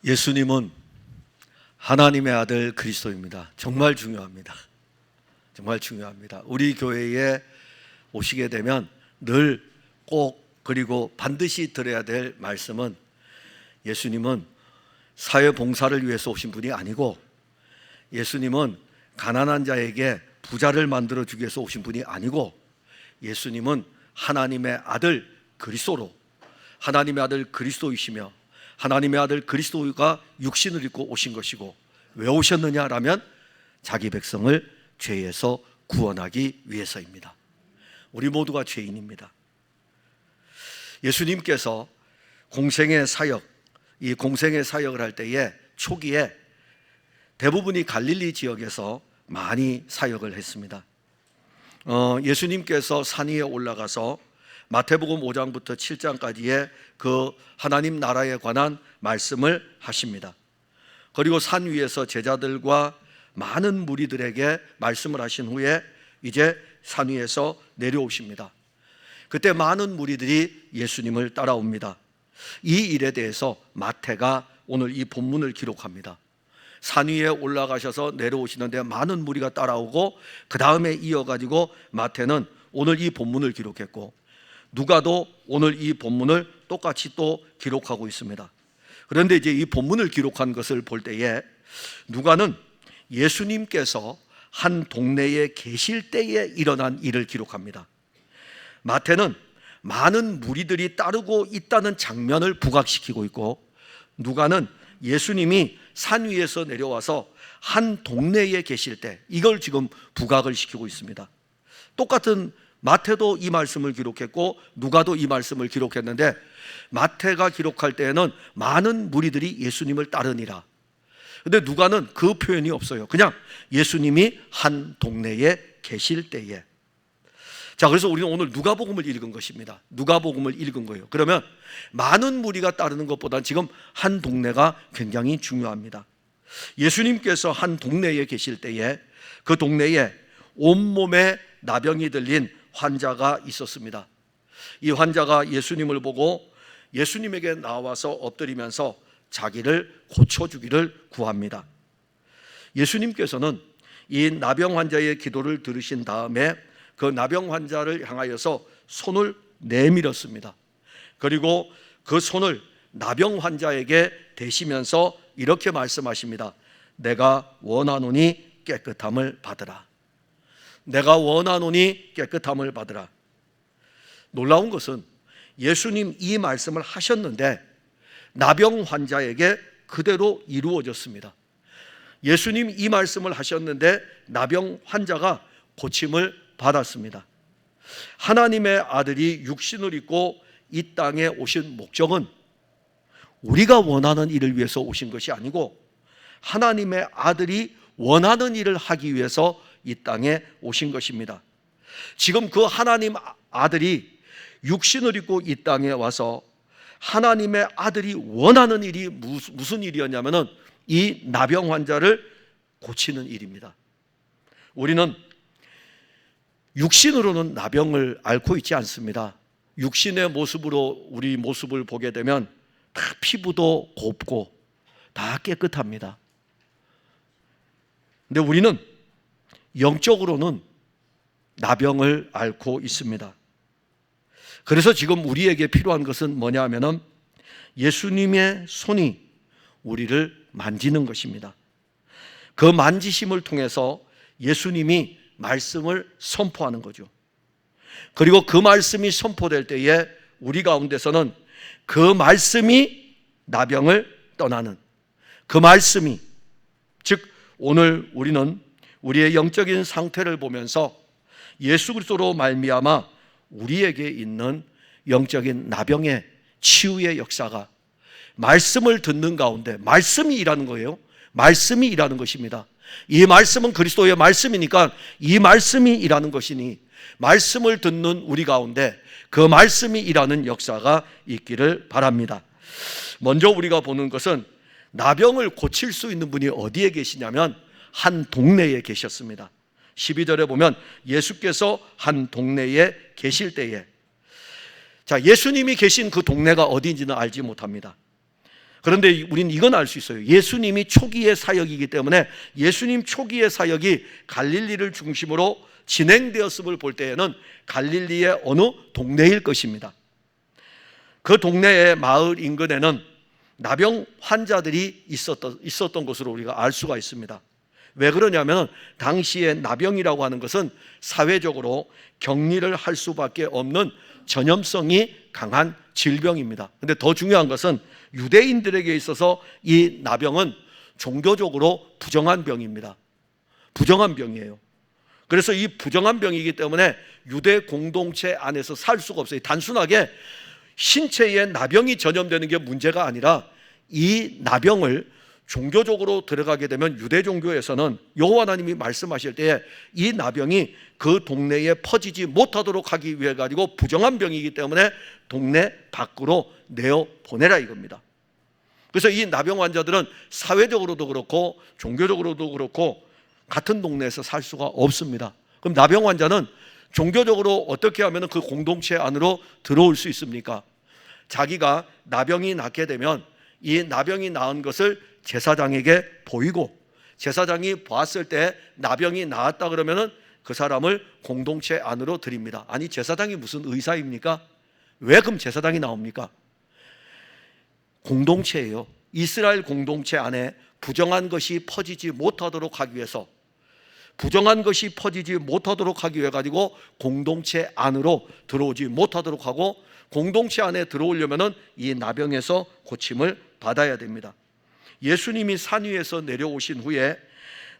예수님은 하나님의 아들 그리스도입니다. 정말 중요합니다. 정말 중요합니다. 우리 교회에 오시게 되면 늘 꼭 그리고 반드시 들어야 될 말씀은 예수님은 사회봉사를 위해서 오신 분이 아니고, 예수님은 가난한 자에게 부자를 만들어주기 위해서 오신 분이 아니고, 예수님은 하나님의 아들 그리스도로, 하나님의 아들 그리스도이시며 하나님의 아들 그리스도가 육신을 입고 오신 것이고, 왜 오셨느냐라면 자기 백성을 죄에서 구원하기 위해서입니다. 우리 모두가 죄인입니다. 예수님께서 공생의 사역, 이 공생의 사역을 할 때에 초기에 대부분이 갈릴리 지역에서 많이 사역을 했습니다. 예수님께서 산 위에 올라가서 마태복음 5장부터 7장까지의 그 하나님 나라에 관한 말씀을 하십니다. 그리고 산 위에서 제자들과 많은 무리들에게 말씀을 하신 후에 이제 산 위에서 내려오십니다. 그때 많은 무리들이 예수님을 따라옵니다. 이 일에 대해서 마태가 오늘 이 본문을 기록합니다. 산 위에 올라가셔서 내려오시는데 많은 무리가 따라오고, 그 다음에 이어가지고 마태는 오늘 이 본문을 기록했고, 누가도 오늘 이 본문을 똑같이 또 기록하고 있습니다. 그런데 이제 이 본문을 기록한 것을 볼 때에 누가는 예수님께서 한 동네에 계실 때에 일어난 일을 기록합니다. 마태는 많은 무리들이 따르고 있다는 장면을 부각시키고 있고, 누가는 예수님이 산 위에서 내려와서 한 동네에 계실 때, 이걸 지금 부각을 시키고 있습니다. 똑같은 마태도 이 말씀을 기록했고 누가도 이 말씀을 기록했는데, 마태가 기록할 때에는 많은 무리들이 예수님을 따르니라. 근데 누가는 그 표현이 없어요. 그냥 예수님이 한 동네에 계실 때에. 자, 그래서 우리는 오늘 누가복음을 읽은 것입니다. 누가복음을 읽은 거예요. 그러면 많은 무리가 따르는 것보다는 지금 한 동네가 굉장히 중요합니다. 예수님께서 한 동네에 계실 때에 그 동네에 온몸에 나병이 들린 환자가 있었습니다. 이 환자가 예수님을 보고 예수님에게 나와서 엎드리면서 자기를 고쳐주기를 구합니다. 예수님께서는 이 나병 환자의 기도를 들으신 다음에 그 나병 환자를 향하여서 손을 내밀었습니다. 그리고 그 손을 나병 환자에게 대시면서 이렇게 말씀하십니다. 내가 원하노니 깨끗함을 받으라. 내가 원하노니 깨끗함을 받으라. 놀라운 것은 예수님 이 말씀을 하셨는데 나병 환자에게 그대로 이루어졌습니다. 예수님 이 말씀을 하셨는데 나병 환자가 고침을 받았습니다. 하나님의 아들이 육신을 입고 이 땅에 오신 목적은 우리가 원하는 일을 위해서 오신 것이 아니고, 하나님의 아들이 원하는 일을 하기 위해서 이 땅에 오신 것입니다. 지금 그 하나님 아들이 육신을 입고 이 땅에 와서 하나님의 아들이 원하는 일이 무슨 일이었냐면은 이 나병 환자를 고치는 일입니다. 우리는 육신으로는 나병을 앓고 있지 않습니다. 육신의 모습으로 우리 모습을 보게 되면 다 피부도 곱고 다 깨끗합니다. 근데 우리는 영적으로는 나병을 앓고 있습니다. 그래서 지금 우리에게 필요한 것은 뭐냐 하면은 예수님의 손이 우리를 만지는 것입니다. 그 만지심을 통해서 예수님이 말씀을 선포하는 거죠. 그리고 그 말씀이 선포될 때에 우리 가운데서는 그 말씀이 나병을 떠나는, 그 말씀이, 즉 오늘 우리는 우리의 영적인 상태를 보면서 예수 그리스도로 말미암아 우리에게 있는 영적인 나병의 치유의 역사가 말씀을 듣는 가운데, 말씀이 일하는 거예요. 말씀이 일하는 것입니다. 이 말씀은 그리스도의 말씀이니까 이 말씀이 일하는 것이니, 말씀을 듣는 우리 가운데 그 말씀이 일하는 역사가 있기를 바랍니다. 먼저 우리가 보는 것은 나병을 고칠 수 있는 분이 어디에 계시냐면 한 동네에 계셨습니다. 12절에 보면 예수께서 한 동네에 계실 때에, 자, 예수님이 계신 그 동네가 어디인지는 알지 못합니다. 그런데 우리는 이건 알 수 있어요. 예수님이 초기의 사역이기 때문에 예수님 초기의 사역이 갈릴리를 중심으로 진행되었음을 볼 때에는 갈릴리의 어느 동네일 것입니다. 그 동네의 마을 인근에는 나병 환자들이 있었던 것으로 우리가 알 수가 있습니다. 왜 그러냐면 당시에 나병이라고 하는 것은 사회적으로 격리를 할 수밖에 없는 전염성이 강한 질병입니다. 그런데 더 중요한 것은 유대인들에게 있어서 이 나병은 종교적으로 부정한 병입니다. 부정한 병이에요. 그래서 이 부정한 병이기 때문에 유대 공동체 안에서 살 수가 없어요. 단순하게 신체에 나병이 전염되는 게 문제가 아니라 이 나병을 종교적으로 들어가게 되면 유대 종교에서는 여호와 하나님이 말씀하실 때에 이 나병이 그 동네에 퍼지지 못하도록 하기 위해 가지고 부정한 병이기 때문에 동네 밖으로 내어 보내라 이겁니다. 그래서 이 나병 환자들은 사회적으로도 그렇고 종교적으로도 그렇고 같은 동네에서 살 수가 없습니다. 그럼 나병 환자는 종교적으로 어떻게 하면 그 공동체 안으로 들어올 수 있습니까? 자기가 나병이 낫게 되면 이 나병이 나은 것을 제사장에게 보이고 제사장이 봤을 때 나병이 나았다 그러면은 그 사람을 공동체 안으로 드립니다. 아니 제사장이 무슨 의사입니까? 왜 그럼 제사장이 나옵니까? 공동체예요. 이스라엘 공동체 안에 부정한 것이 퍼지지 못하도록 하기 위해서 부정한 것이 퍼지지 못하도록 하기 위해 가지고 공동체 안으로 들어오지 못하도록 하고 공동체 안에 들어오려면은 이 나병에서 고침을 받아야 됩니다. 예수님이 산 위에서 내려오신 후에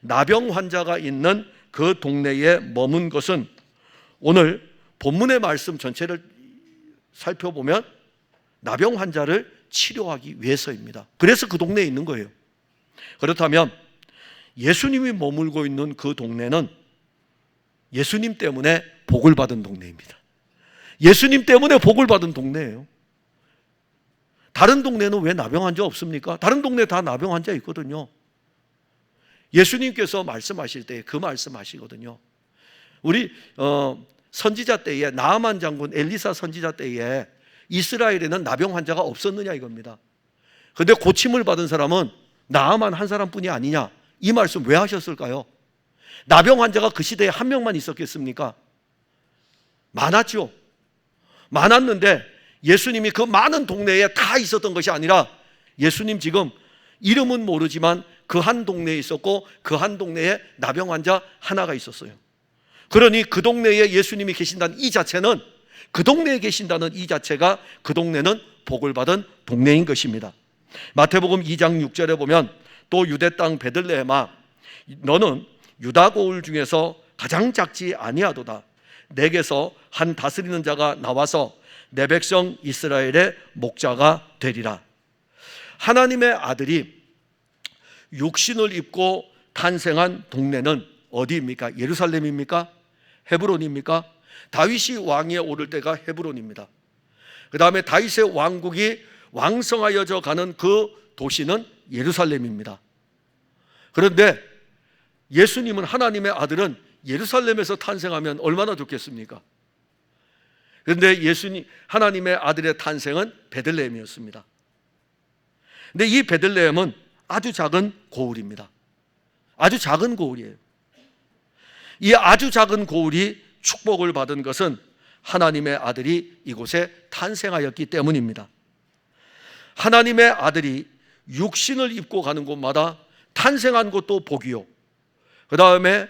나병 환자가 있는 그 동네에 머문 것은 오늘 본문의 말씀 전체를 살펴보면 나병 환자를 치료하기 위해서입니다. 그래서 그 동네에 있는 거예요. 그렇다면 예수님이 머물고 있는 그 동네는 예수님 때문에 복을 받은 동네입니다. 예수님 때문에 복을 받은 동네예요. 다른 동네는 왜 나병 환자 없습니까? 다른 동네 다 나병 환자 있거든요. 예수님께서 말씀하실 때 그 말씀하시거든요. 우리 선지자 때에 나아만 장군 엘리사 선지자 때에 이스라엘에는 나병 환자가 없었느냐 이겁니다. 그런데 고침을 받은 사람은 나아만 한 사람뿐이 아니냐, 이 말씀 왜 하셨을까요? 나병 환자가 그 시대에 한 명만 있었겠습니까? 많았죠. 많았는데 예수님이 그 많은 동네에 다 있었던 것이 아니라 예수님 지금 이름은 모르지만 그 한 동네에 있었고 그 한 동네에 나병 환자 하나가 있었어요. 그러니 그 동네에 예수님이 계신다는 이 자체는, 그 동네에 계신다는 이 자체가 그 동네는 복을 받은 동네인 것입니다. 마태복음 2장 6절에 보면 또 유대 땅 베들레헴아 너는 유다 고을 중에서 가장 작지 아니하도다. 내게서 한 다스리는 자가 나와서 내 백성 이스라엘의 목자가 되리라. 하나님의 아들이 육신을 입고 탄생한 동네는 어디입니까? 예루살렘입니까? 헤브론입니까? 다윗이 왕위에 오를 때가 헤브론입니다. 그 다음에 다윗의 왕국이 왕성하여져 가는 그 도시는 예루살렘입니다. 그런데 예수님은, 하나님의 아들은 예루살렘에서 탄생하면 얼마나 좋겠습니까? 그런데 하나님의 아들의 탄생은 베들레헴이었습니다. 근데 이 베들레헴은 아주 작은 고을입니다. 아주 작은 고을이에요. 이 아주 작은 고을이 축복을 받은 것은 하나님의 아들이 이곳에 탄생하였기 때문입니다. 하나님의 아들이 육신을 입고 가는 곳마다 탄생한 것도 복이요, 그 다음에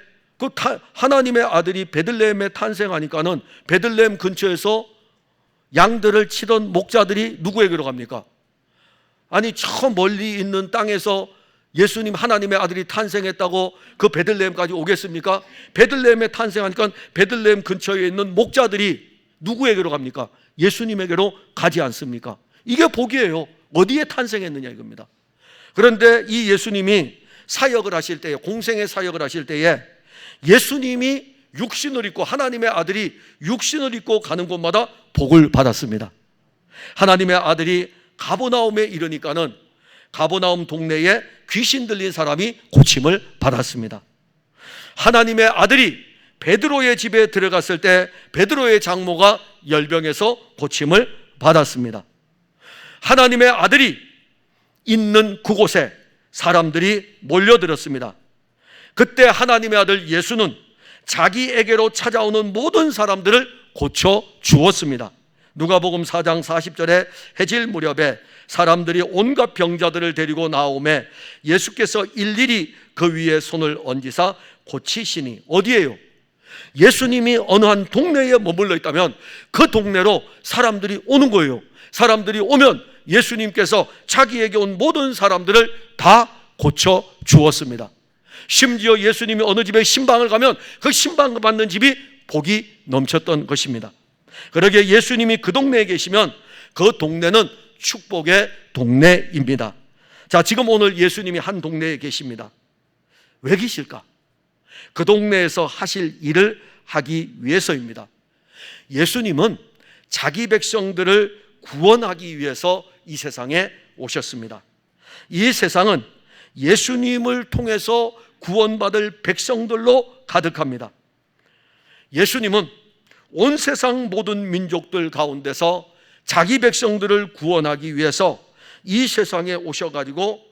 하나님의 아들이 베들레헴에 탄생하니까는 베들레헴 근처에서 양들을 치던 목자들이 누구에게로 갑니까? 아니 저 멀리 있는 땅에서 예수님 하나님의 아들이 탄생했다고 그 베들레헴까지 오겠습니까? 베들레헴에 탄생하니까 베들레헴 근처에 있는 목자들이 누구에게로 갑니까? 예수님에게로 가지 않습니까? 이게 복이에요. 어디에 탄생했느냐 이겁니다. 그런데 이 예수님이 사역을 하실 때에, 공생의 사역을 하실 때에 예수님이 육신을 입고, 하나님의 아들이 육신을 입고 가는 곳마다 복을 받았습니다. 하나님의 아들이 가버나움에 이르니까는 가버나움 동네에 귀신 들린 사람이 고침을 받았습니다. 하나님의 아들이 베드로의 집에 들어갔을 때 베드로의 장모가 열병에서 고침을 받았습니다. 하나님의 아들이 있는 그곳에 사람들이 몰려들었습니다. 그때 하나님의 아들 예수는 자기에게로 찾아오는 모든 사람들을 고쳐 주었습니다. 누가복음 4장 40절에 해질 무렵에 사람들이 온갖 병자들을 데리고 나오매 예수께서 일일이 그 위에 손을 얹으사 고치시니, 어디에요? 예수님이 어느 한 동네에 머물러 있다면 그 동네로 사람들이 오는 거예요. 사람들이 오면 예수님께서 자기에게 온 모든 사람들을 다 고쳐 주었습니다. 심지어 예수님이 어느 집에 신방을 가면 그 신방 받는 집이 복이 넘쳤던 것입니다. 그러기에 예수님이 그 동네에 계시면 그 동네는 축복의 동네입니다. 자, 지금 오늘 예수님이 한 동네에 계십니다. 왜 계실까? 그 동네에서 하실 일을 하기 위해서입니다. 예수님은 자기 백성들을 구원하기 위해서 이 세상에 오셨습니다. 이 세상은 예수님을 통해서 구원받을 백성들로 가득합니다. 예수님은 온 세상 모든 민족들 가운데서 자기 백성들을 구원하기 위해서 이 세상에 오셔가지고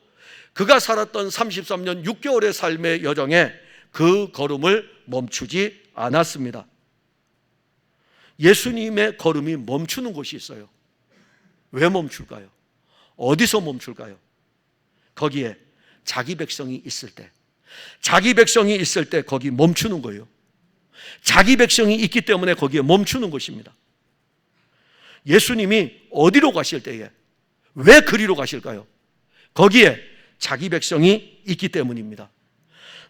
그가 살았던 33년 6개월의 삶의 여정에 그 걸음을 멈추지 않았습니다. 예수님의 걸음이 멈추는 곳이 있어요. 왜 멈출까요? 어디서 멈출까요? 거기에 자기 백성이 있을 때, 자기 백성이 있을 때 거기 멈추는 거예요. 자기 백성이 있기 때문에 거기에 멈추는 것입니다. 예수님이 어디로 가실 때에 왜 그리로 가실까요? 거기에 자기 백성이 있기 때문입니다.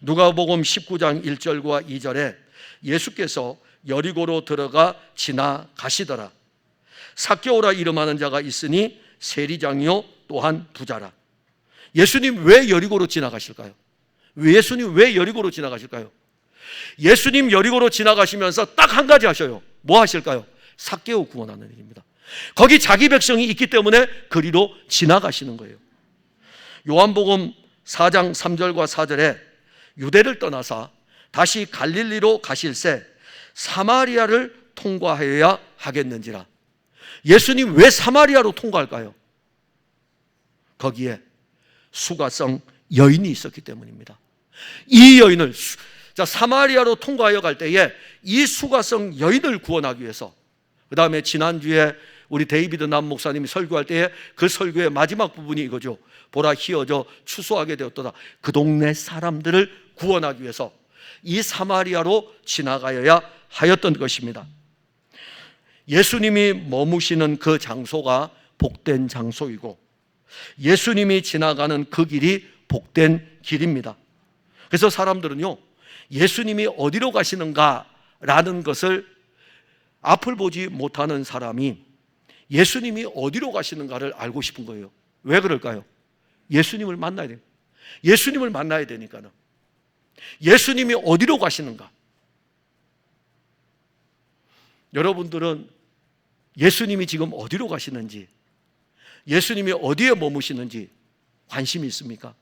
누가복음 19장 1절과 2절에 예수께서 여리고로 들어가 지나가시더라. 삭개오라 이름하는 자가 있으니 세리장이요 또한 부자라. 예수님 왜 여리고로 지나가실까요? 예수님 왜 여리고로 지나가실까요? 예수님 여리고로 지나가시면서 딱 한 가지 하셔요. 뭐 하실까요? 삭개오 구원하는 일입니다. 거기 자기 백성이 있기 때문에 그리로 지나가시는 거예요. 요한복음 4장 3절과 4절에 유대를 떠나사 다시 갈릴리로 가실새 사마리아를 통과해야 하겠는지라. 예수님 왜 사마리아로 통과할까요? 거기에 수가성 여인이 있었기 때문입니다. 이 여인을 사마리아로 통과하여 갈 때에 이 수가성 여인을 구원하기 위해서, 그 다음에 지난주에 우리 데이비드 남 목사님이 설교할 때에 그 설교의 마지막 부분이 이거죠. 보라 희어져 추수하게 되었도다. 그 동네 사람들을 구원하기 위해서 이 사마리아로 지나가야 하였던 것입니다. 예수님이 머무시는 그 장소가 복된 장소이고 예수님이 지나가는 그 길이 복된 길입니다. 그래서 사람들은요, 예수님이 어디로 가시는가라는 것을 앞을 보지 못하는 사람이 예수님이 어디로 가시는가를 알고 싶은 거예요. 왜 그럴까요? 예수님을 만나야 돼요. 예수님을 만나야 되니까는. 예수님이 어디로 가시는가? 여러분들은 예수님이 지금 어디로 가시는지, 예수님이 어디에 머무시는지 관심이 있습니까?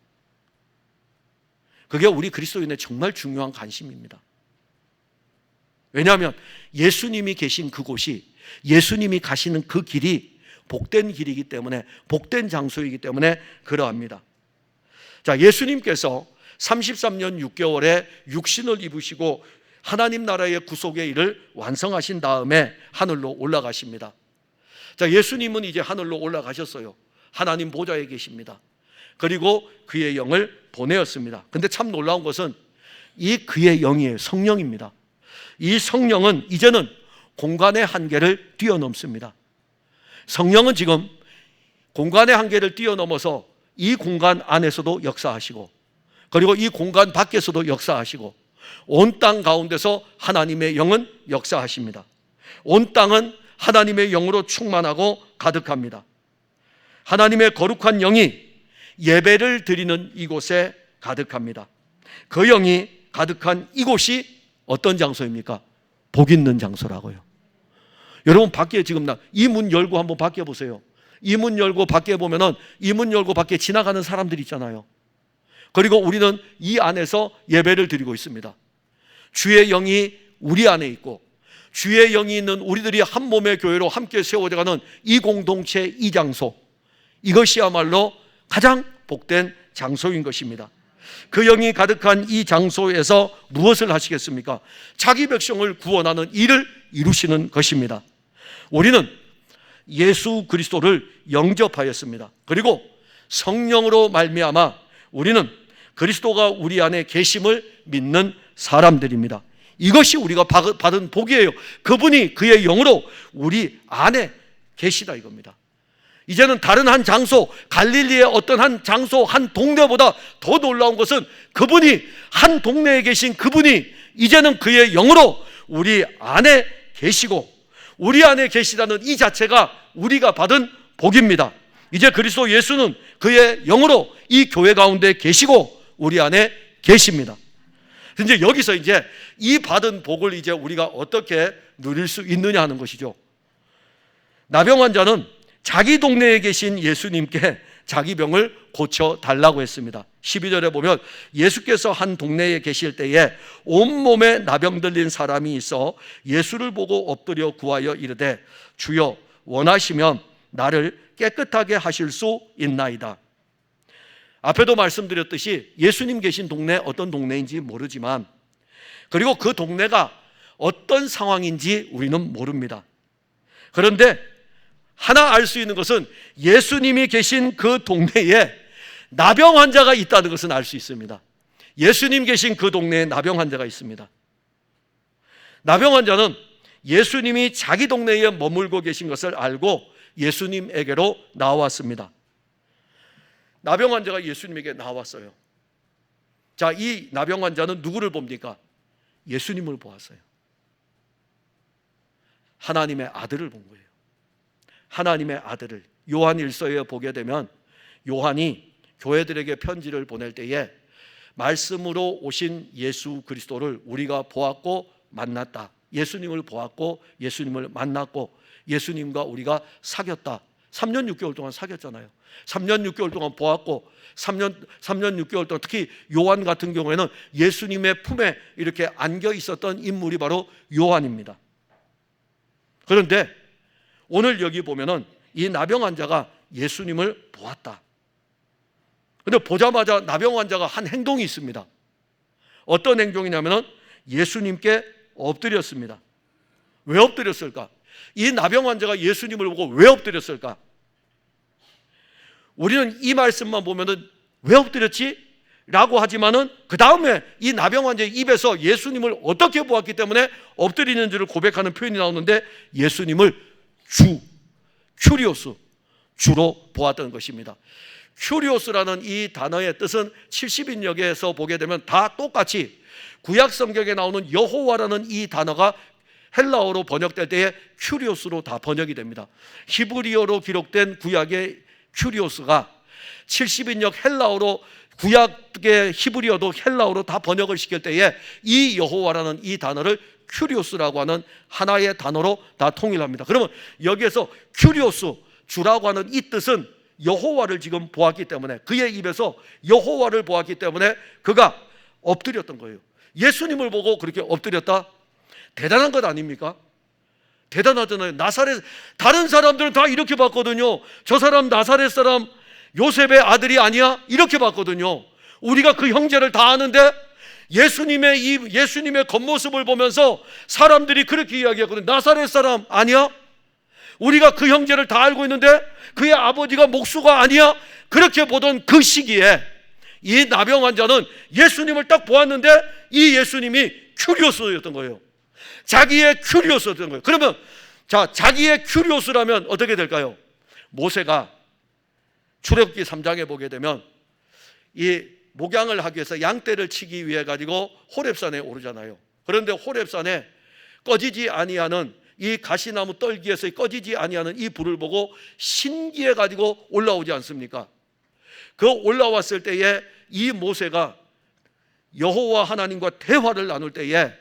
그게 우리 그리스도인의 정말 중요한 관심입니다. 왜냐하면 예수님이 계신 그곳이, 예수님이 가시는 그 길이 복된 길이기 때문에, 복된 장소이기 때문에 그러합니다. 자, 예수님께서 33년 6개월에 육신을 입으시고 하나님 나라의 구속의 일을 완성하신 다음에 하늘로 올라가십니다. 자, 예수님은 이제 하늘로 올라가셨어요. 하나님 보좌에 계십니다. 그리고 그의 영을 보내었습니다. 근데 참 놀라운 것은 이 그의 영이에요. 성령입니다. 이 성령은 이제는 공간의 한계를 뛰어넘습니다. 성령은 지금 공간의 한계를 뛰어넘어서 이 공간 안에서도 역사하시고, 그리고 이 공간 밖에서도 역사하시고, 온 땅 가운데서 하나님의 영은 역사하십니다. 온 땅은 하나님의 영으로 충만하고 가득합니다. 하나님의 거룩한 영이 예배를 드리는 이곳에 가득합니다. 그 영이 가득한 이곳이 어떤 장소입니까? 복 있는 장소라고요. 여러분, 밖에 지금 이 문 열고 한번 밖에 보세요. 이 문 열고 밖에 보면은 이 문 열고 밖에 지나가는 사람들이 있잖아요. 그리고 우리는 이 안에서 예배를 드리고 있습니다. 주의 영이 우리 안에 있고 주의 영이 있는 우리들이 한 몸의 교회로 함께 세워져가는 이 공동체, 이 장소, 이것이야말로 가장 복된 장소인 것입니다. 그 영이 가득한 이 장소에서 무엇을 하시겠습니까? 자기 백성을 구원하는 일을 이루시는 것입니다. 우리는 예수 그리스도를 영접하였습니다. 그리고 성령으로 말미암아 우리는 그리스도가 우리 안에 계심을 믿는 사람들입니다. 이것이 우리가 받은 복이에요. 그분이 그의 영으로 우리 안에 계시다 이겁니다. 이제는 다른 한 장소, 갈릴리의 어떤 한 장소, 한 동네보다 더 놀라운 것은 그분이, 한 동네에 계신 그분이 이제는 그의 영으로 우리 안에 계시고, 우리 안에 계시다는 이 자체가 우리가 받은 복입니다. 이제 그리스도 예수는 그의 영으로 이 교회 가운데 계시고 우리 안에 계십니다. 이제 여기서 이제 이 받은 복을 이제 우리가 어떻게 누릴 수 있느냐 하는 것이죠. 나병 환자는 자기 동네에 계신 예수님께 자기 병을 고쳐달라고 했습니다. 12절에 보면 예수께서 한 동네에 계실 때에 온몸에 나병 들린 사람이 있어 예수를 보고 엎드려 구하여 이르되 주여 원하시면 나를 깨끗하게 하실 수 있나이다. 앞에도 말씀드렸듯이 예수님 계신 동네 어떤 동네인지 모르지만, 그리고 그 동네가 어떤 상황인지 우리는 모릅니다. 그런데 하나 알 수 있는 것은 예수님이 계신 그 동네에 나병 환자가 있다는 것은 알 수 있습니다. 예수님 계신 그 동네에 나병 환자가 있습니다. 나병 환자는 예수님이 자기 동네에 머물고 계신 것을 알고 예수님에게로 나왔습니다. 나병 환자가 예수님에게 나왔어요. 자, 이 나병 환자는 누구를 봅니까? 예수님을 보았어요. 하나님의 아들을 본 거예요. 하나님의 아들을. 요한 1서에 보게 되면 요한이 교회들에게 편지를 보낼 때에 말씀으로 오신 예수 그리스도를 우리가 보았고 만났다. 예수님을 보았고 예수님을 만났고 예수님과 우리가 사귀었다. 3년 6개월 동안 사귀었잖아요. 3년 6개월 동안 보았고 3년 6개월 동안, 특히 요한 같은 경우에는 예수님의 품에 이렇게 안겨 있었던 인물이 바로 요한입니다. 그런데 오늘 여기 보면은 이 나병 환자가 예수님을 보았다. 그런데 보자마자 나병 환자가 한 행동이 있습니다. 어떤 행동이냐면은 예수님께 엎드렸습니다. 왜 엎드렸을까? 이 나병 환자가 예수님을 보고 왜 엎드렸을까? 우리는 이 말씀만 보면은 왜 엎드렸지? 라고 하지만은 그 다음에 이 나병 환자의 입에서 예수님을 어떻게 보았기 때문에 엎드리는 줄을 고백하는 표현이 나오는데 예수님을 큐리오스, 주로 보았던 것입니다. 큐리오스라는 이 단어의 뜻은 70인역에서 보게 되면 다 똑같이 구약 성경에 나오는 여호와라는 이 단어가 헬라어로 번역될 때에 큐리오스로 다 번역이 됩니다. 히브리어로 기록된 구약의 큐리오스가 70인역 헬라어로, 구약의 히브리어도 헬라어로 다 번역을 시킬 때에 이 여호와라는 이 단어를 큐리오스라고 하는 하나의 단어로 다 통일합니다. 그러면 여기에서 큐리오스, 주라고 하는 이 뜻은 여호와를 지금 보았기 때문에, 그의 입에서 여호와를 보았기 때문에 그가 엎드렸던 거예요. 예수님을 보고 그렇게 엎드렸다? 대단한 것 아닙니까? 대단하잖아요. 나사렛, 다른 사람들은 다 이렇게 봤거든요. 저 사람 나사렛 사람 요셉의 아들이 아니야? 이렇게 봤거든요. 우리가 그 형제를 다 아는데 예수님의 겉모습을 보면서 사람들이 그렇게 이야기하거든요. 나사렛 사람 아니야? 우리가 그 형제를 다 알고 있는데 그의 아버지가 목수가 아니야? 그렇게 보던 그 시기에 이 나병 환자는 예수님을 딱 보았는데 이 예수님이 큐리오스였던 거예요. 자기의 큐리오스였던 거예요. 그러면 자, 자기의 큐리오스라면 어떻게 될까요? 모세가 출애굽기 3장에 보게 되면 이 목양을 하기 위해서 양떼를 치기 위해 가지고 호렙산에 오르잖아요. 그런데 호렙산에 꺼지지 아니하는 이 가시나무 떨기에서 꺼지지 아니하는 이 불을 보고 신기해 가지고 올라오지 않습니까? 그 올라왔을 때에 이 모세가 여호와 하나님과 대화를 나눌 때에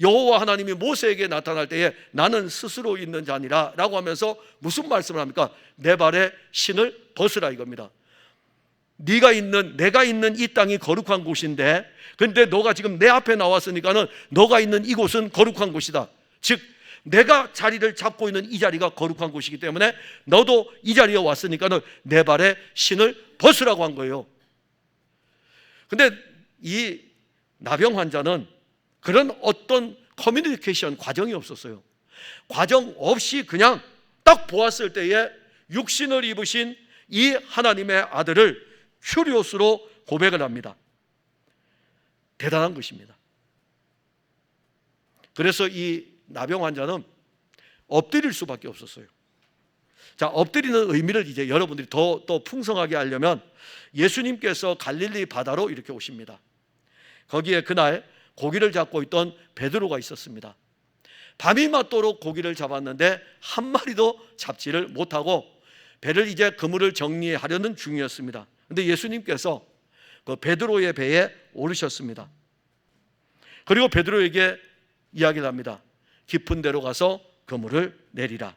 여호와 하나님이 모세에게 나타날 때에 나는 스스로 있는 자니라 라고 하면서 무슨 말씀을 합니까? 내 발에 신을 벗으라 이겁니다. 내가 있는 이 땅이 거룩한 곳인데, 근데 너가 지금 내 앞에 나왔으니까는 너가 있는 이곳은 거룩한 곳이다. 즉 내가 자리를 잡고 있는 이 자리가 거룩한 곳이기 때문에 너도 이 자리에 왔으니까 내 발에 신을 벗으라고 한 거예요. 근데 이 나병 환자는 그런 어떤 커뮤니케이션 과정이 없었어요. 과정 없이 그냥 딱 보았을 때에 육신을 입으신 이 하나님의 아들을 큐리오스로 고백을 합니다. 대단한 것입니다. 그래서 이 나병 환자는 엎드릴 수밖에 없었어요. 자, 엎드리는 의미를 이제 여러분들이 더 풍성하게 알려면 예수님께서 갈릴리 바다로 이렇게 오십니다. 거기에 그날 고기를 잡고 있던 베드로가 있었습니다. 밤이 맞도록 고기를 잡았는데 한 마리도 잡지를 못하고 배를 이제 그물을 정리하려는 중이었습니다. 그런데 예수님께서 그 베드로의 배에 오르셨습니다. 그리고 베드로에게 이야기를 합니다. 깊은 데로 가서 그물을 내리라.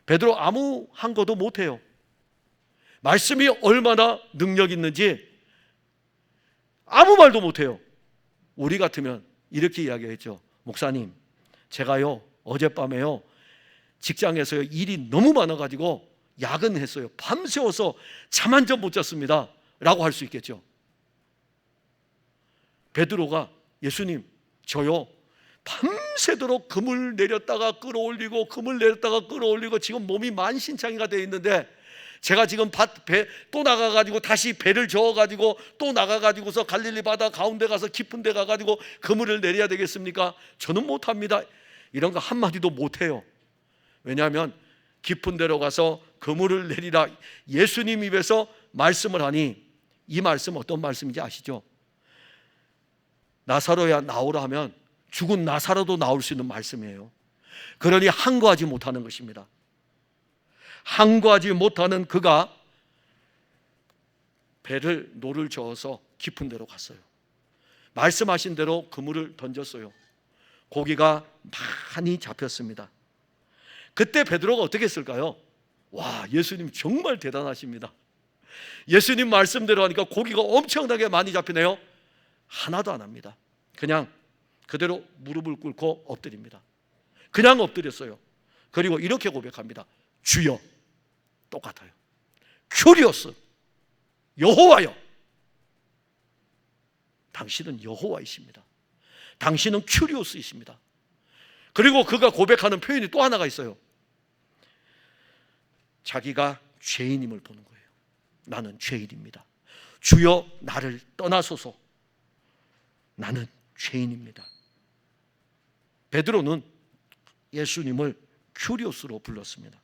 베드로 아무 한 것도 못해요. 말씀이 얼마나 능력 있는지 아무 말도 못해요. 우리 같으면 이렇게 이야기했죠. 목사님, 제가요 어젯밤에요 직장에서요 일이 너무 많아가지고 야근했어요. 밤새워서 잠 한 점 못 잤습니다 라고 할 수 있겠죠. 베드로가 예수님, 저요 밤새도록 그물 내렸다가 끌어올리고 그물 내렸다가 끌어올리고 지금 몸이 만신창이가 되어 있는데 제가 지금 배 또 나가가지고 다시 배를 저어가지고 또 나가가지고서 갈릴리 바다 가운데 가서 깊은 데 가가지고 그물을 내려야 되겠습니까? 저는 못합니다. 이런 거 한마디도 못해요. 왜냐하면 깊은 데로 가서 그물을 내리라 예수님 입에서 말씀을 하니 이 말씀 어떤 말씀인지 아시죠? 나사로야 나오라 하면 죽은 나사로도 나올 수 있는 말씀이에요. 그러니 항거하지 못하는 것입니다. 항거하지 못하는 그가 배를 노를 저어서 깊은 데로 갔어요. 말씀하신 대로 그물을 던졌어요. 고기가 많이 잡혔습니다. 그때 베드로가 어떻게 했을까요? 와, 예수님 정말 대단하십니다. 예수님 말씀대로 하니까 고기가 엄청나게 많이 잡히네요. 하나도 안 합니다. 그냥 그대로 무릎을 꿇고 엎드립니다. 그냥 엎드렸어요. 그리고 이렇게 고백합니다. 주여. 똑같아요. 큐리오스, 여호와여, 당신은 여호와이십니다. 당신은 큐리오스이십니다. 그리고 그가 고백하는 표현이 또 하나가 있어요. 자기가 죄인임을 보는 거예요. 나는 죄인입니다. 주여 나를 떠나소서. 나는 죄인입니다. 베드로는 예수님을 큐리오스로 불렀습니다.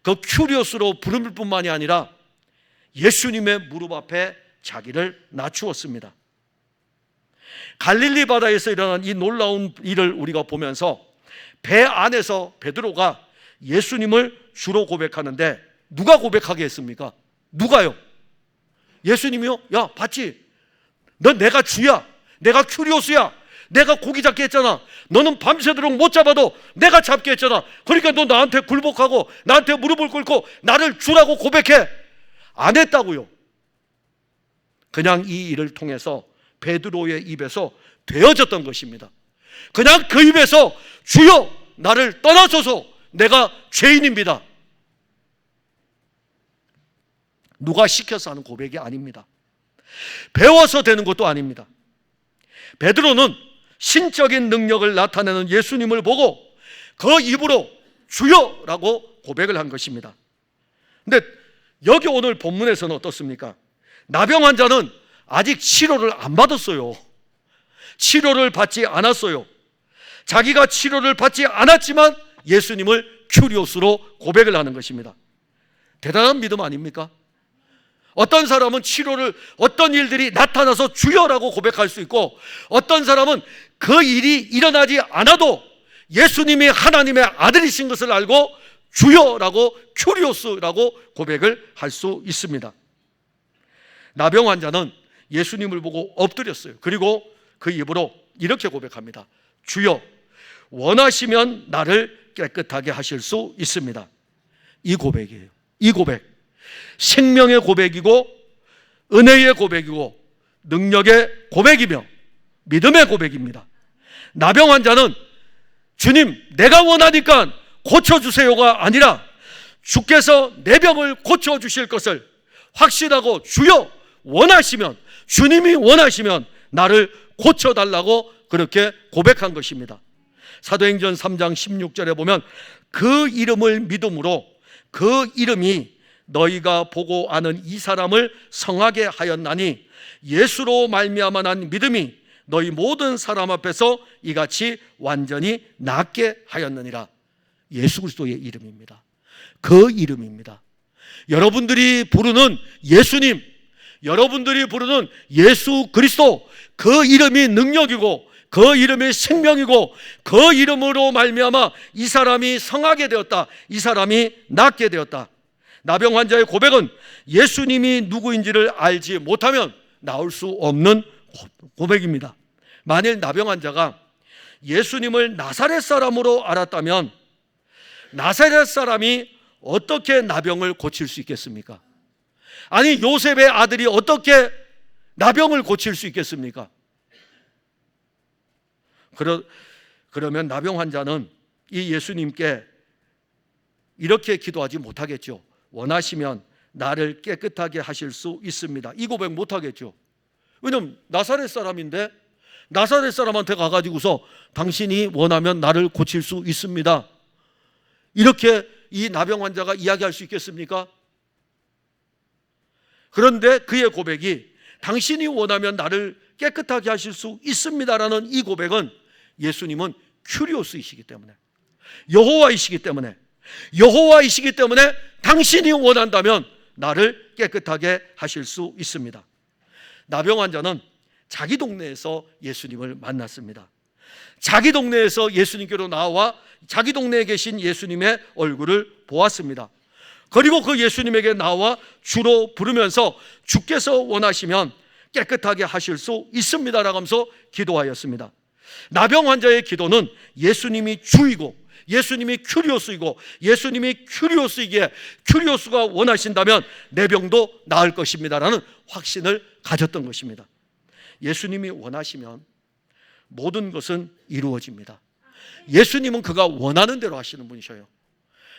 그 큐리오스로 부를 뿐만이 아니라 예수님의 무릎 앞에 자기를 낮추었습니다. 갈릴리 바다에서 일어난 이 놀라운 일을 우리가 보면서 배 안에서 베드로가 예수님을 주로 고백하는데 누가 고백하게 했습니까? 누가요? 예수님이요? 야, 봤지? 넌 내가 주야. 내가 큐리오스야. 내가 고기 잡게 했잖아. 너는 밤새도록 못 잡아도 내가 잡게 했잖아. 그러니까 너 나한테 굴복하고 나한테 무릎을 꿇고 나를 주라고 고백해. 안 했다고요. 그냥 이 일을 통해서 베드로의 입에서 되어졌던 것입니다. 그냥 그 입에서 주여 나를 떠나소서. 내가 죄인입니다. 누가 시켜서 하는 고백이 아닙니다. 배워서 되는 것도 아닙니다. 베드로는 신적인 능력을 나타내는 예수님을 보고 그 입으로 주여라고 고백을 한 것입니다. 근데 여기 오늘 본문에서는 어떻습니까? 나병 환자는 아직 치료를 안 받았어요. 치료를 받지 않았어요. 자기가 치료를 받지 않았지만 예수님을 큐리오스로 고백을 하는 것입니다. 대단한 믿음 아닙니까? 어떤 사람은 치료를, 어떤 일들이 나타나서 주여라고 고백할 수 있고, 어떤 사람은 그 일이 일어나지 않아도 예수님이 하나님의 아들이신 것을 알고 주여라고, 큐리오스라고 고백을 할 수 있습니다. 나병 환자는 예수님을 보고 엎드렸어요. 그리고 그 입으로 이렇게 고백합니다. 주여, 원하시면 나를 깨끗하게 하실 수 있습니다. 이 고백이에요. 이 고백. 생명의 고백이고 은혜의 고백이고 능력의 고백이며 믿음의 고백입니다. 나병 환자는 주님 내가 원하니까 고쳐주세요가 아니라 주께서 내 병을 고쳐주실 것을 확신하고 주여 원하시면, 주님이 원하시면 나를 고쳐달라고 그렇게 고백한 것입니다. 사도행전 3장 16절에 보면 그 이름을 믿음으로 그 이름이 너희가 보고 아는 이 사람을 성하게 하였나니 예수로 말미암아 난 믿음이 너희 모든 사람 앞에서 이같이 완전히 낫게 하였느니라. 예수 그리스도의 이름입니다. 그 이름입니다. 여러분들이 부르는 예수님, 여러분들이 부르는 예수 그리스도, 그 이름이 능력이고 그 이름이 생명이고 그 이름으로 말미암아 이 사람이 성하게 되었다, 이 사람이 낫게 되었다. 나병 환자의 고백은 예수님이 누구인지를 알지 못하면 나올 수 없는 고백입니다. 만일 나병 환자가 예수님을 나사렛 사람으로 알았다면 나사렛 사람이 어떻게 나병을 고칠 수 있겠습니까? 아니 요셉의 아들이 어떻게 나병을 고칠 수 있겠습니까? 그러면 나병 환자는 이 예수님께 이렇게 기도하지 못하겠죠. 원하시면 나를 깨끗하게 하실 수 있습니다. 이 고백 못하겠죠. 왜냐면 나사렛 사람인데 나사렛 사람한테 가가지고서 당신이 원하면 나를 고칠 수 있습니다, 이렇게 이 나병 환자가 이야기할 수 있겠습니까? 그런데 그의 고백이 당신이 원하면 나를 깨끗하게 하실 수 있습니다라는 이 고백은 예수님은 큐리오스이시기 때문에, 여호와이시기 때문에 당신이 원한다면 나를 깨끗하게 하실 수 있습니다. 나병 환자는 자기 동네에서 예수님을 만났습니다. 자기 동네에서 예수님께로 나와 자기 동네에 계신 예수님의 얼굴을 보았습니다. 그리고 그 예수님에게 나와 주로 부르면서 주께서 원하시면 깨끗하게 하실 수 있습니다라고 하면서 기도하였습니다. 나병 환자의 기도는 예수님이 주이고 예수님이 큐리오스이고 예수님이 큐리오스이기에 큐리오스가 원하신다면 내 병도 나을 것입니다라는 확신을 가졌던 것입니다. 예수님이 원하시면 모든 것은 이루어집니다. 예수님은 그가 원하는 대로 하시는 분이셔요.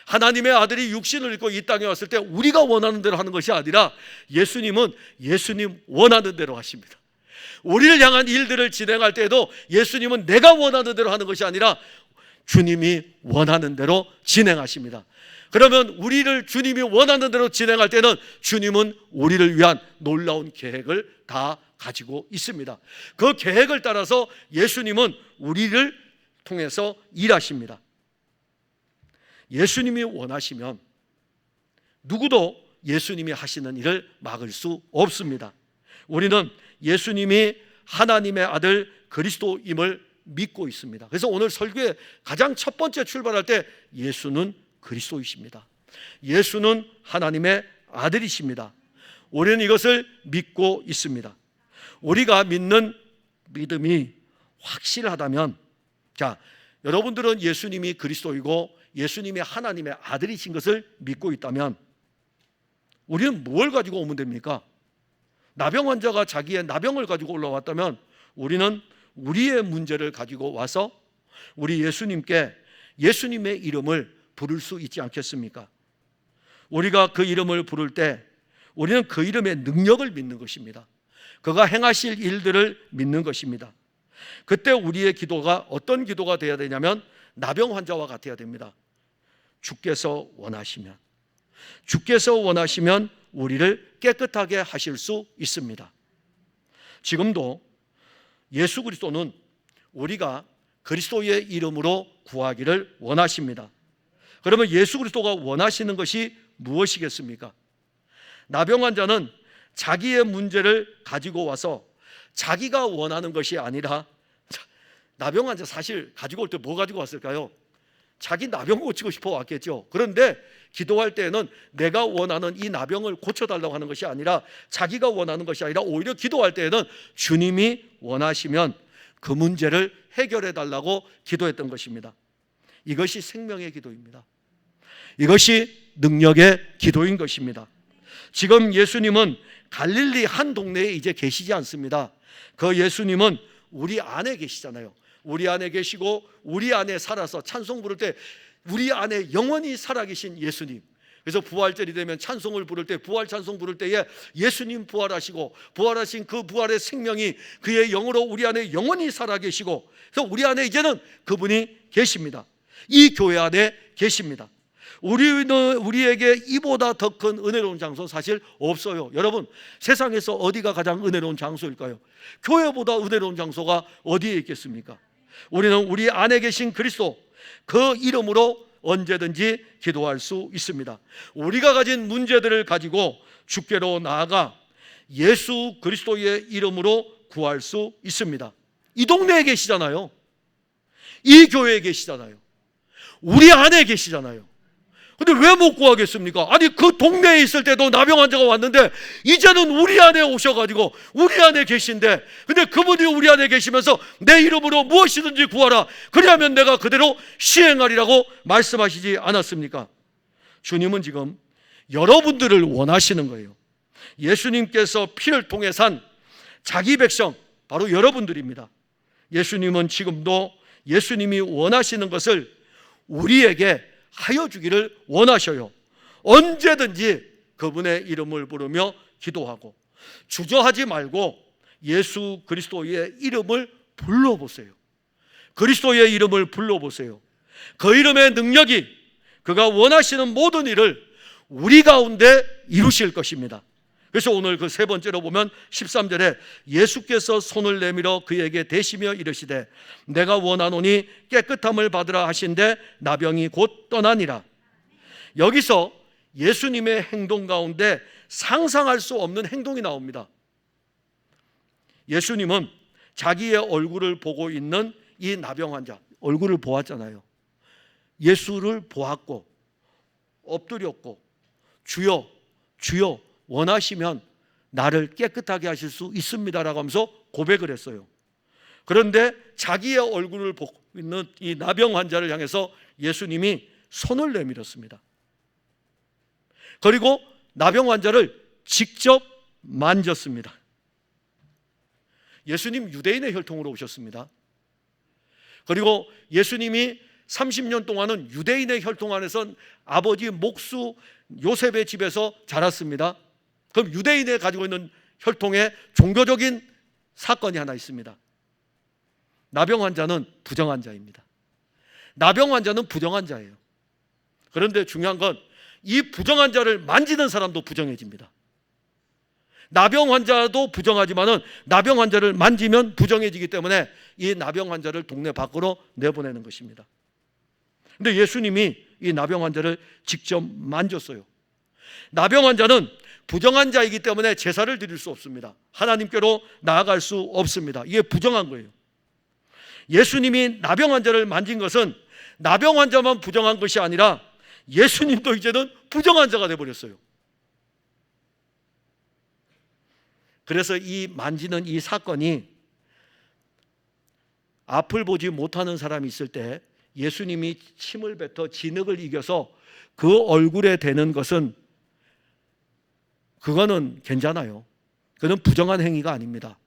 하나님의 아들이 육신을 입고 이 땅에 왔을 때 우리가 원하는 대로 하는 것이 아니라 예수님은 예수님 원하는 대로 하십니다. 우리를 향한 일들을 진행할 때에도 예수님은 내가 원하는 대로 하는 것이 아니라 주님이 원하는 대로 진행하십니다. 그러면 우리를 주님이 원하는 대로 진행할 때는 주님은 우리를 위한 놀라운 계획을 다 가지고 있습니다. 그 계획을 따라서 예수님은 우리를 통해서 일하십니다. 예수님이 원하시면 누구도 예수님이 하시는 일을 막을 수 없습니다. 우리는 예수님이 하나님의 아들 그리스도임을 믿고 있습니다. 그래서 오늘 설교의 가장 첫 번째 출발할 때 예수는 그리스도이십니다. 예수는 하나님의 아들이십니다. 우리는 이것을 믿고 있습니다. 우리가 믿는 믿음이 확실하다면, 자, 여러분들은 예수님이 그리스도이고 예수님이 하나님의 아들이신 것을 믿고 있다면 우리는 뭘 가지고 오면 됩니까? 나병 환자가 자기의 나병을 가지고 올라왔다면 우리는 우리의 문제를 가지고 와서 우리 예수님께 예수님의 이름을 부를 수 있지 않겠습니까? 우리가 그 이름을 부를 때 우리는 그 이름의 능력을 믿는 것입니다. 그가 행하실 일들을 믿는 것입니다. 그때 우리의 기도가 어떤 기도가 되어야 되냐면 나병 환자와 같아야 됩니다. 주께서 원하시면 우리를 깨끗하게 하실 수 있습니다. 지금도 예수 그리스도는 우리가 그리스도의 이름으로 구하기를 원하십니다. 그러면 예수 그리스도가 원하시는 것이 무엇이겠습니까? 나병 환자는 자기의 문제를 가지고 와서 자기가 원하는 것이 아니라, 나병 환자 사실 가지고 올 때 뭐 가지고 왔을까요? 자기 나병 고치고 싶어 왔겠죠. 그런데 기도할 때에는 내가 원하는 이 나병을 고쳐달라고 하는 것이 아니라, 자기가 원하는 것이 아니라 오히려 기도할 때에는 주님이 원하시면 그 문제를 해결해 달라고 기도했던 것입니다. 이것이 생명의 기도입니다. 이것이 능력의 기도인 것입니다. 지금 예수님은 갈릴리 한 동네에 이제 계시지 않습니다. 그 예수님은 우리 안에 계시잖아요. 우리 안에 계시고 우리 안에 살아서 찬송 부를 때 우리 안에 영원히 살아계신 예수님. 그래서 부활절이 되면 찬송을 부를 때, 부활 찬송 부를 때에 예수님 부활하시고 부활하신 그 부활의 생명이 그의 영으로 우리 안에 영원히 살아계시고, 그래서 우리 안에 이제는 그분이 계십니다. 이 교회 안에 계십니다. 우리에게 이보다 더 큰 은혜로운 장소 사실 없어요. 여러분, 세상에서 어디가 가장 은혜로운 장소일까요? 교회보다 은혜로운 장소가 어디에 있겠습니까? 우리는 우리 안에 계신 그리스도, 그 이름으로 언제든지 기도할 수 있습니다. 우리가 가진 문제들을 가지고 주께로 나아가 예수 그리스도의 이름으로 구할 수 있습니다. 이 동네에 계시잖아요. 이 교회에 계시잖아요. 우리 안에 계시잖아요. 근데 왜 못 구하겠습니까? 아니, 그 동네에 있을 때도 나병 환자가 왔는데 이제는 우리 안에 오셔가지고 우리 안에 계신데, 근데 그분이 우리 안에 계시면서 내 이름으로 무엇이든지 구하라, 그리하면 내가 그대로 시행하리라고 말씀하시지 않았습니까? 주님은 지금 여러분들을 원하시는 거예요. 예수님께서 피를 통해 산 자기 백성, 바로 여러분들입니다. 예수님은 지금도 예수님이 원하시는 것을 우리에게 하여 주기를 원하셔요. 언제든지 그분의 이름을 부르며 기도하고 주저하지 말고 예수 그리스도의 이름을 불러보세요. 그리스도의 이름을 불러보세요. 그 이름의 능력이 그가 원하시는 모든 일을 우리 가운데 이루실 것입니다. 그래서 오늘 그 세 번째로 보면 13절에 예수께서 손을 내밀어 그에게 대시며 이르시되 내가 원하노니 깨끗함을 받으라 하신데 나병이 곧 떠나니라. 여기서 예수님의 행동 가운데 상상할 수 없는 행동이 나옵니다. 예수님은 자기의 얼굴을 보고 있는 이 나병 환자, 얼굴을 보았잖아요. 예수를 보았고 엎드렸고 주여 주여 원하시면 나를 깨끗하게 하실 수 있습니다라고 하면서 고백을 했어요. 그런데 자기의 얼굴을 보고 있는 이 나병 환자를 향해서 예수님이 손을 내밀었습니다. 그리고 나병 환자를 직접 만졌습니다. 예수님 유대인의 혈통으로 오셨습니다. 그리고 예수님이 30년 동안은 유대인의 혈통 안에서 아버지 목수 요셉의 집에서 자랐습니다. 그럼 유대인에 가지고 있는 혈통에 종교적인 사건이 하나 있습니다. 나병 환자는 부정 환자입니다. 나병 환자는 부정 환자예요. 그런데 중요한 건 이 부정 환자를 만지는 사람도 부정해집니다. 나병 환자도 부정하지만은 나병 환자를 만지면 부정해지기 때문에 이 나병 환자를 동네 밖으로 내보내는 것입니다. 근데 예수님이 이 나병 환자를 직접 만졌어요. 나병 환자는 부정한 자이기 때문에 제사를 드릴 수 없습니다. 하나님께로 나아갈 수 없습니다. 이게 부정한 거예요. 예수님이 나병 환자를 만진 것은 나병 환자만 부정한 것이 아니라 예수님도 이제는 부정한 자가 되어버렸어요. 그래서 이 만지는 이 사건이 앞을 보지 못하는 사람이 있을 때 예수님이 침을 뱉어 진흙을 이겨서 그 얼굴에 대는 것은 그거는 괜찮아요. 그건 부정한 행위가 아닙니다.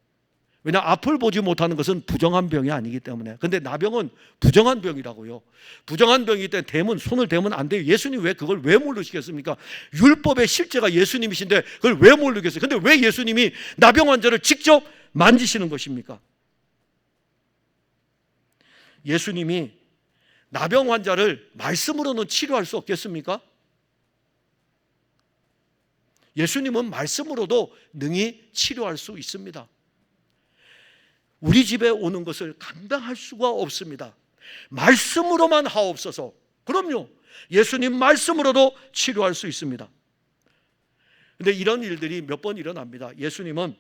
왜냐하면 앞을 보지 못하는 것은 부정한 병이 아니기 때문에. 그런데 나병은 부정한 병이라고요. 부정한 병이기 때문에 손을 대면 안 돼요. 예수님 왜 그걸 왜 모르시겠습니까? 율법의 실제가 예수님이신데 그걸 왜 모르겠어요? 근데 왜 예수님이 나병 환자를 직접 만지시는 것입니까? 예수님이 나병 환자를 말씀으로는 치료할 수 없겠습니까? 예수님은 말씀으로도 능히 치료할 수 있습니다. 우리 집에 오는 것을 감당할 수가 없습니다. 말씀으로만 하옵소서. 그럼요, 예수님 말씀으로도 치료할 수 있습니다. 그런데 이런 일들이 몇 번 일어납니다. 예수님은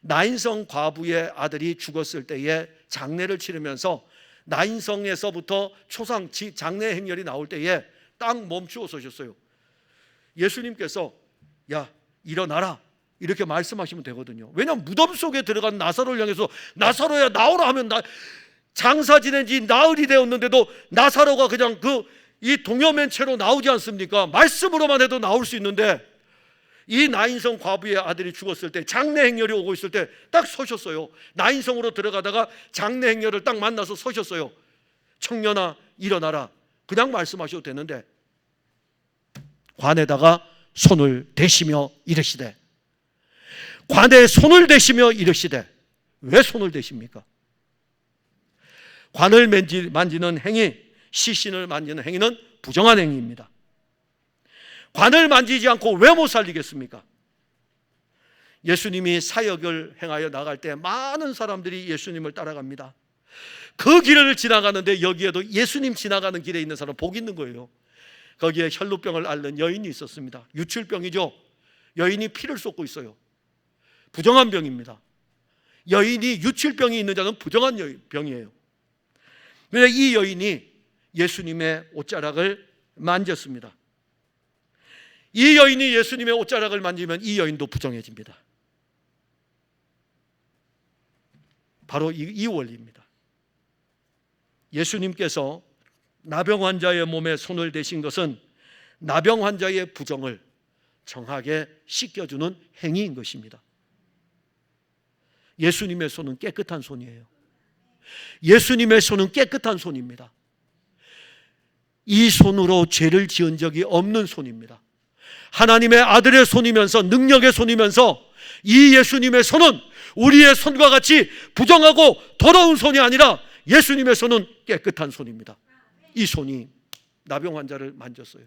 나인성 과부의 아들이 죽었을 때에 장례를 치르면서 나인성에서부터 초상 장례 행렬이 나올 때에 딱 멈추어 서셨어요. 예수님께서 야 일어나라 이렇게 말씀하시면 되거든요. 왜냐하면 무덤 속에 들어간 나사로를 향해서 나사로야 나오라 하면 장사 지낸 지 나흘이 되었는데도 나사로가 그냥 이 동여맨 채로 나오지 않습니까? 말씀으로만 해도 나올 수 있는데 이 나인성 과부의 아들이 죽었을 때 장례 행렬이 오고 있을 때 딱 서셨어요. 나인성으로 들어가다가 장례 행렬을 딱 만나서 서셨어요. 청년아 일어나라. 그냥 말씀하셔도 되는데 관에다가 손을 대시며 이르시되, 관에 손을 대시며 이르시되. 왜 손을 대십니까? 관을 만지는 행위, 시신을 만지는 행위는 부정한 행위입니다. 관을 만지지 않고 왜 못 살리겠습니까? 예수님이 사역을 행하여 나갈 때 많은 사람들이 예수님을 따라갑니다. 그 길을 지나가는데 여기에도 예수님 지나가는 길에 있는 사람 복 있는 거예요. 거기에 혈루병을 앓는 여인이 있었습니다. 유출병이죠. 여인이 피를 쏟고 있어요. 부정한 병입니다. 여인이 유출병이 있는 자는 부정한 병이에요. 그래서 이 여인이 예수님의 옷자락을 만졌습니다. 이 여인이 예수님의 옷자락을 만지면 이 여인도 부정해집니다. 바로 이 원리입니다. 예수님께서 나병 환자의 몸에 손을 대신 것은 나병 환자의 부정을 정하게 씻겨주는 행위인 것입니다. 예수님의 손은 깨끗한 손이에요. 예수님의 손은 깨끗한 손입니다. 이 손으로 죄를 지은 적이 없는 손입니다. 하나님의 아들의 손이면서 능력의 손이면서 이 예수님의 손은 우리의 손과 같이 부정하고 더러운 손이 아니라 예수님의 손은 깨끗한 손입니다. 이 손이 나병 환자를 만졌어요.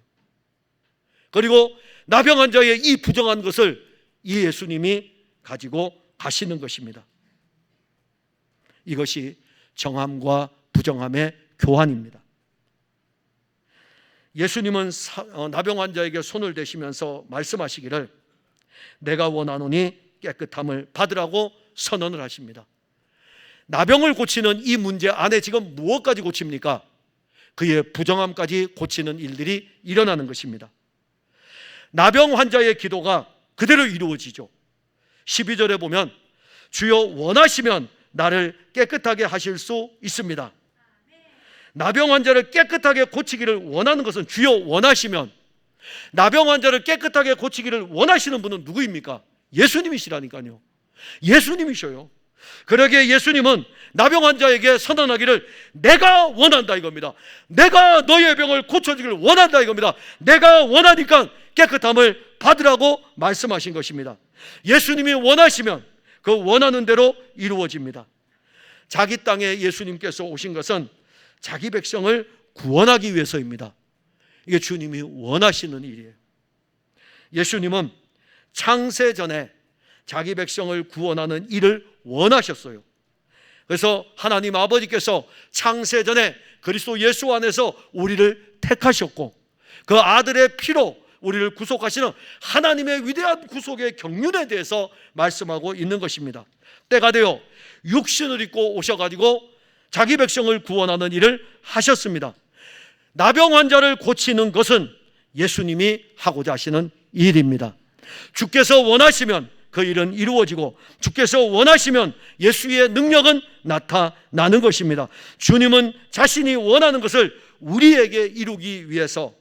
그리고 나병 환자의 이 부정한 것을 이 예수님이 가지고 가시는 것입니다. 이것이 정함과 부정함의 교환입니다. 예수님은 나병 환자에게 손을 대시면서 말씀하시기를 내가 원하노니 깨끗함을 받으라고 선언을 하십니다. 나병을 고치는 이 문제 안에 지금 무엇까지 고칩니까? 그의 부정함까지 고치는 일들이 일어나는 것입니다. 나병 환자의 기도가 그대로 이루어지죠. 12절에 보면 주여 원하시면 나를 깨끗하게 하실 수 있습니다. 나병 환자를 깨끗하게 고치기를 원하는 것은 주여 원하시면, 나병 환자를 깨끗하게 고치기를 원하시는 분은 누구입니까? 예수님이시라니까요. 예수님이셔요. 그러기에 예수님은 나병 환자에게 선언하기를 내가 원한다 이겁니다. 내가 너의 병을 고쳐주기를 원한다 이겁니다. 내가 원하니까 깨끗함을 받으라고 말씀하신 것입니다. 예수님이 원하시면 그 원하는 대로 이루어집니다. 자기 땅에 예수님께서 오신 것은 자기 백성을 구원하기 위해서입니다. 이게 주님이 원하시는 일이에요. 예수님은 창세 전에 자기 백성을 구원하는 일을 원하셨어요. 그래서 하나님 아버지께서 창세 전에 그리스도 예수 안에서 우리를 택하셨고 그 아들의 피로 우리를 구속하시는 하나님의 위대한 구속의 경륜에 대해서 말씀하고 있는 것입니다. 때가 되어 육신을 입고 오셔가지고 자기 백성을 구원하는 일을 하셨습니다. 나병 환자를 고치는 것은 예수님이 하고자 하시는 일입니다. 주께서 원하시면 그 일은 이루어지고 주께서 원하시면 예수의 능력은 나타나는 것입니다. 주님은 자신이 원하는 것을 우리에게 이루기 위해서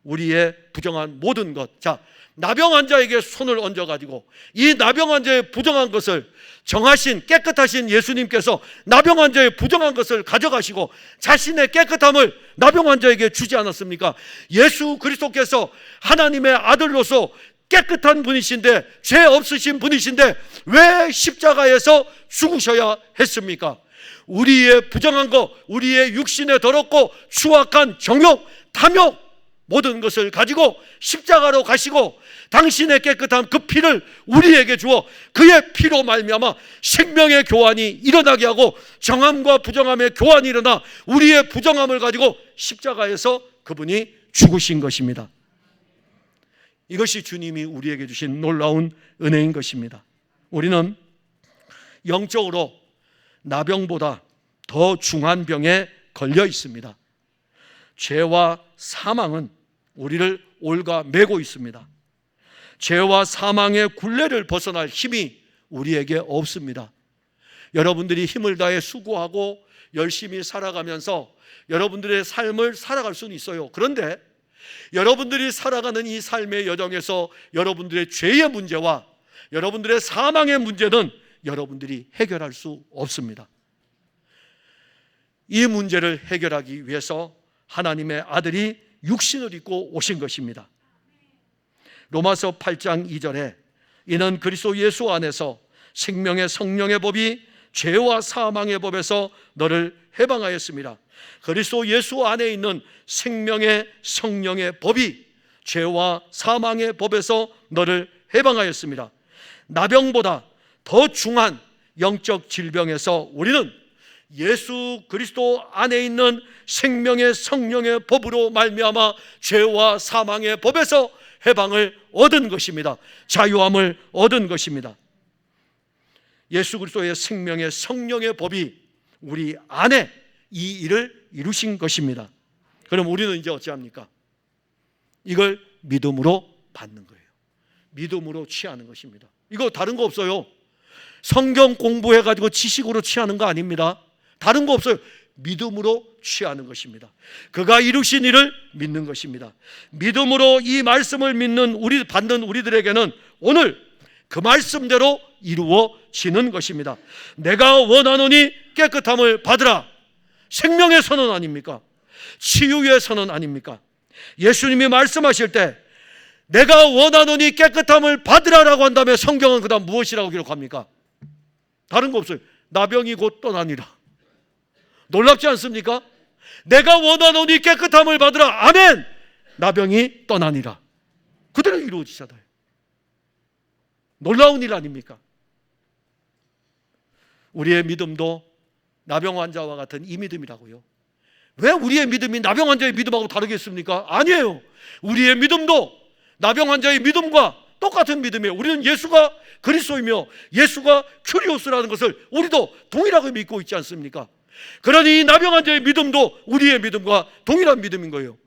우리의 부정한 모든 것, 자, 나병 환자에게 손을 얹어가지고 이 나병 환자의 부정한 것을 정하신 깨끗하신 예수님께서 나병 환자의 부정한 것을 가져가시고 자신의 깨끗함을 나병 환자에게 주지 않았습니까? 예수 그리스도께서 하나님의 아들로서 깨끗한 분이신데 죄 없으신 분이신데 왜 십자가에서 죽으셔야 했습니까? 우리의 부정한 것, 우리의 육신에 더럽고 추악한 정욕, 탐욕 모든 것을 가지고 십자가로 가시고 당신의 깨끗한 그 피를 우리에게 주어 그의 피로 말미암아 생명의 교환이 일어나게 하고 정함과 부정함의 교환이 일어나 우리의 부정함을 가지고 십자가에서 그분이 죽으신 것입니다. 이것이 주님이 우리에게 주신 놀라운 은혜인 것입니다. 우리는 영적으로 나병보다 더 중한 병에 걸려 있습니다. 죄와 사망은 우리를 올가매고 있습니다. 죄와 사망의 굴레를 벗어날 힘이 우리에게 없습니다. 여러분들이 힘을 다해 수고하고 열심히 살아가면서 여러분들의 삶을 살아갈 수는 있어요. 그런데 여러분들이 살아가는 이 삶의 여정에서 여러분들의 죄의 문제와 여러분들의 사망의 문제는 여러분들이 해결할 수 없습니다. 이 문제를 해결하기 위해서 하나님의 아들이 육신을 입고 오신 것입니다. 로마서 8장 2절에 이는 그리스도 예수 안에서 생명의 성령의 법이 죄와 사망의 법에서 너를 해방하였습니다. 그리스도 예수 안에 있는 생명의 성령의 법이 죄와 사망의 법에서 너를 해방하였습니다. 나병보다 더 중한 영적 질병에서 우리는 예수 그리스도 안에 있는 생명의 성령의 법으로 말미암아 죄와 사망의 법에서 해방을 얻은 것입니다. 자유함을 얻은 것입니다. 예수 그리스도의 생명의 성령의 법이 우리 안에 이 일을 이루신 것입니다. 그럼 우리는 이제 어찌합니까? 이걸 믿음으로 받는 거예요. 믿음으로 취하는 것입니다. 이거 다른 거 없어요. 성경 공부해가지고 지식으로 취하는 거 아닙니다. 다른 거 없어요. 믿음으로 취하는 것입니다. 그가 이루신 일을 믿는 것입니다. 믿음으로 이 말씀을 받는 우리들에게는 오늘 그 말씀대로 이루어지는 것입니다. 내가 원하노니 깨끗함을 받으라. 생명의 선언 아닙니까? 치유의 선언 아닙니까? 예수님이 말씀하실 때 내가 원하노니 깨끗함을 받으라라고 한 다음에 성경은 그 다음 무엇이라고 기록합니까? 다른 거 없어요. 나병이 곧 떠나니라. 놀랍지 않습니까? 내가 원하노니 깨끗함을 받으라. 아멘. 나병이 떠나니라. 그대로 이루어지잖아요. 놀라운 일 아닙니까? 우리의 믿음도 나병 환자와 같은 이 믿음이라고요. 왜 우리의 믿음이 나병 환자의 믿음하고 다르겠습니까? 아니에요. 우리의 믿음도 나병 환자의 믿음과 똑같은 믿음이에요. 우리는 예수가 그리스도이며 예수가 큐리오스라는 것을 우리도 동일하게 믿고 있지 않습니까? 그러니 이 나병 환자의 믿음도 우리의 믿음과 동일한 믿음인 거예요.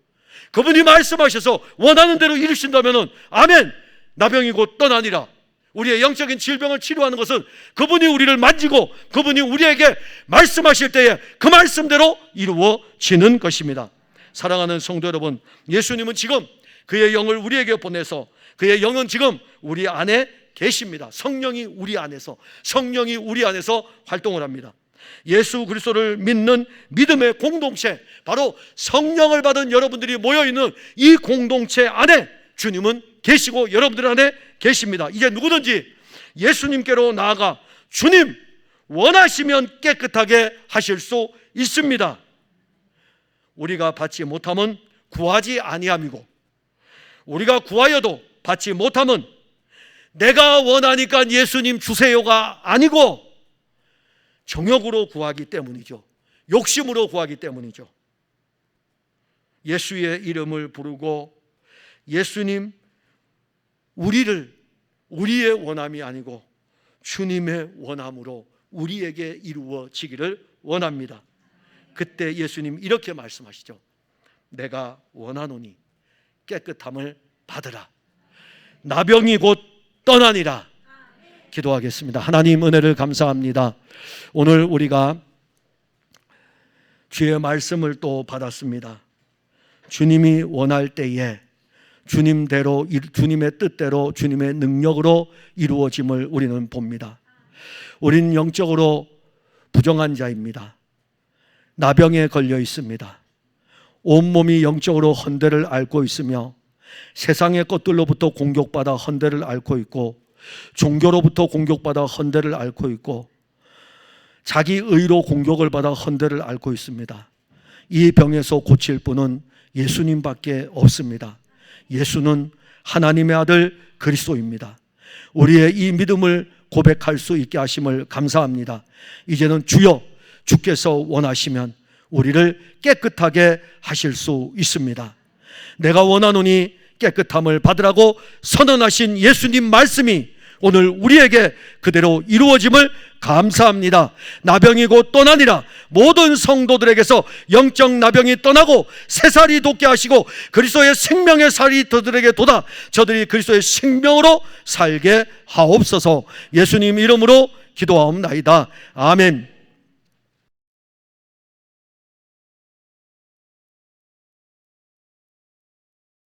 그분이 말씀하셔서 원하는 대로 이루신다면 아멘. 나병이 곧 떠나니라. 우리의 영적인 질병을 치료하는 것은 그분이 우리를 만지고 그분이 우리에게 말씀하실 때에 그 말씀대로 이루어지는 것입니다. 사랑하는 성도 여러분, 예수님은 지금 그의 영을 우리에게 보내서 그의 영은 지금 우리 안에 계십니다. 성령이 우리 안에서 활동을 합니다. 예수 그리스도를 믿는 믿음의 공동체, 바로 성령을 받은 여러분들이 모여있는 이 공동체 안에 주님은 계시고 여러분들 안에 계십니다. 이제 누구든지 예수님께로 나아가 주님 원하시면 깨끗하게 하실 수 있습니다. 우리가 받지 못함은 구하지 아니함이고, 우리가 구하여도 받지 못함은 내가 원하니까 예수님 주세요가 아니고 정욕으로 구하기 때문이죠. 욕심으로 구하기 때문이죠. 예수의 이름을 부르고 예수님, 우리의 원함이 아니고 주님의 원함으로 우리에게 이루어지기를 원합니다. 그때 예수님 이렇게 말씀하시죠. 내가 원하노니 깨끗함을 받으라. 나병이 곧 떠나니라. 기도하겠습니다. 하나님 은혜를 감사합니다. 오늘 우리가 주의 말씀을 또 받았습니다. 주님이 원할 때에 주님대로, 주님의 뜻대로, 주님의 능력으로 이루어짐을 우리는 봅니다. 우리는 영적으로 부정한 자입니다. 나병에 걸려 있습니다. 온몸이 영적으로 헌데를 앓고 있으며 세상의 것들로부터 공격받아 헌데를 앓고 있고, 종교로부터 공격받아 헌데를 앓고 있고, 자기 의로 공격을 받아 헌데를 앓고 있습니다. 이 병에서 고칠 분은 예수님밖에 없습니다. 예수는 하나님의 아들 그리스도입니다. 우리의 이 믿음을 고백할 수 있게 하심을 감사합니다. 이제는 주여, 주께서 원하시면 우리를 깨끗하게 하실 수 있습니다. 내가 원하노니 깨끗함을 받으라고 선언하신 예수님 말씀이 오늘 우리에게 그대로 이루어짐을 감사합니다. 나병이 곧 떠나니라. 모든 성도들에게서 영적 나병이 떠나고 새살이 돋게 하시고 그리스도의 생명의 살이 저들에게 돋아 저들이 그리스도의 생명으로 살게 하옵소서. 예수님 이름으로 기도하옵나이다. 아멘.